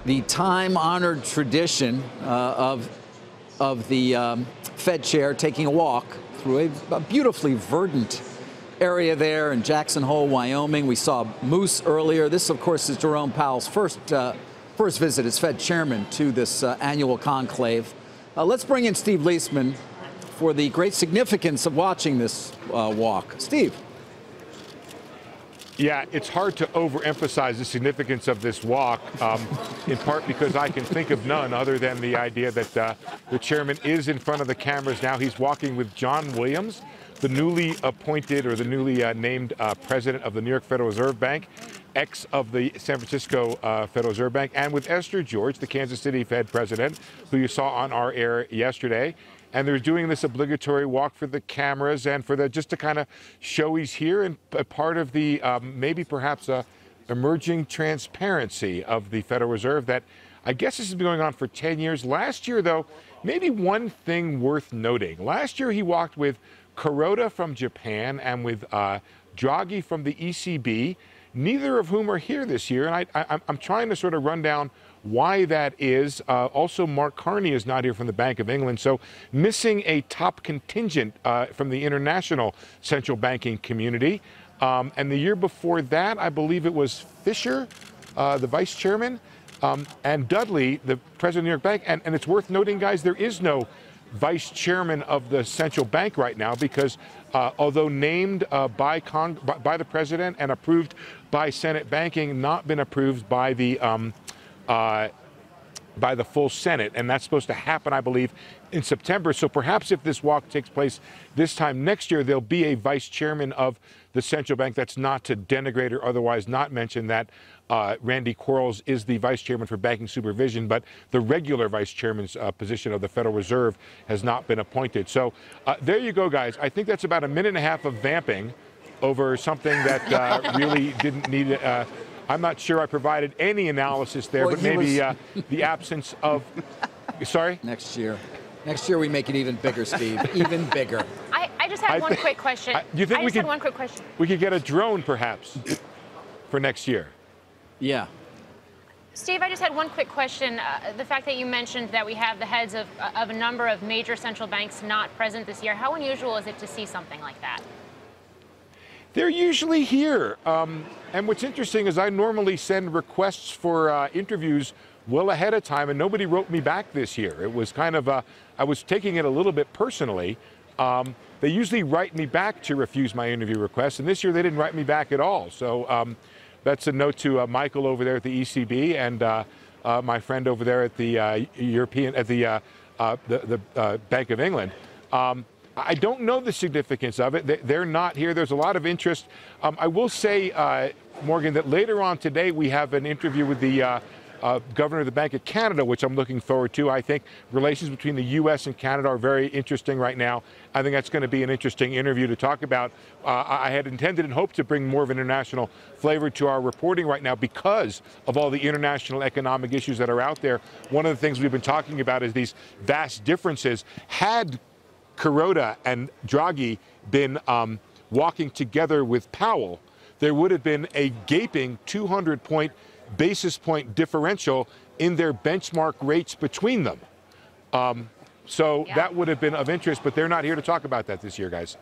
the time-honored tradition of the Fed chair taking a walk through a beautifully verdant area there in Jackson Hole, Wyoming. We saw moose earlier. This, of course, is Jerome Powell's first visit as Fed chairman to this annual conclave. Let's bring in Steve Liesman for the great significance of watching this walk. Steve. Yeah, it's hard to overemphasize the significance of this walk, in part because I can think of none other than the idea that the chairman is in front of the cameras now. He's walking with John Williams, the newly appointed or the newly named president of the New York Federal Reserve Bank, ex of the San Francisco Federal Reserve Bank, and with Esther George, the Kansas City Fed president, who you saw on our air yesterday. And they're doing this obligatory walk for the cameras and for the just to kind of show he's here and a part of the maybe perhaps emerging transparency of the Federal Reserve that I guess this has been going on for 10 years. Last year, though, maybe one thing worth noting. Last year, he walked with Kuroda from Japan and with Draghi from the ECB, neither of whom are here this year. And I'm trying to sort of run down why that is. Also, Mark Carney is not here from the Bank of England. So missing a top contingent from the international central banking community. And the year before that, I believe it was Fisher, the vice chairman, and Dudley, the president of the New York Bank. And it's worth noting, guys, there is no vice chairman of the central bank right now because although named by the president and approved by Senate banking, not been approved by the full Senate, and that's supposed to happen, I believe, in September. So perhaps if this walk takes place this time next year, there'll be a vice chairman of the central bank. That's not to denigrate or otherwise not mention that Randy Quarles is the vice chairman for banking supervision, but the regular vice chairman's position of the Federal Reserve has not been appointed. So there you go, guys. I think that's about a minute and a half of vamping over something that really didn't need I'm not sure I provided any analysis there, well, but maybe the absence of. Sorry? Next year we make it even bigger, Steve. Even bigger. I just had one quick question. Do you think we could, one quick question. We could get a drone, perhaps, for next year? Yeah. Steve, I just had one quick question. The fact that you mentioned that we have the heads of a number of major central banks not present this year, how unusual is it to see something like that? They're usually here. And what's interesting is I normally send requests for interviews well ahead of time, and nobody wrote me back this year. It was kind of, I was taking it a little bit personally. They usually write me back to refuse my interview requests, and this year they didn't write me back at all. So that's a note to Michael over there at the ECB and my friend over there at the Bank of England. I don't know the significance of it. They're not here. There's a lot of interest. I will say, Morgan, that later on today we have an interview with the governor of the Bank of Canada, which I'm looking forward to. I think relations between the U.S. and Canada are very interesting right now. I think that's going to be an interesting interview to talk about. I had intended and hoped to bring more of an international flavor to our reporting right now because of all the international economic issues that are out there. One of the things we've been talking about is these vast differences. Had Kuroda and Draghi been walking together with Powell, there would have been a gaping 200 basis point differential in their benchmark rates between them. So that would have been of interest, but they're not here to talk about that this year, guys.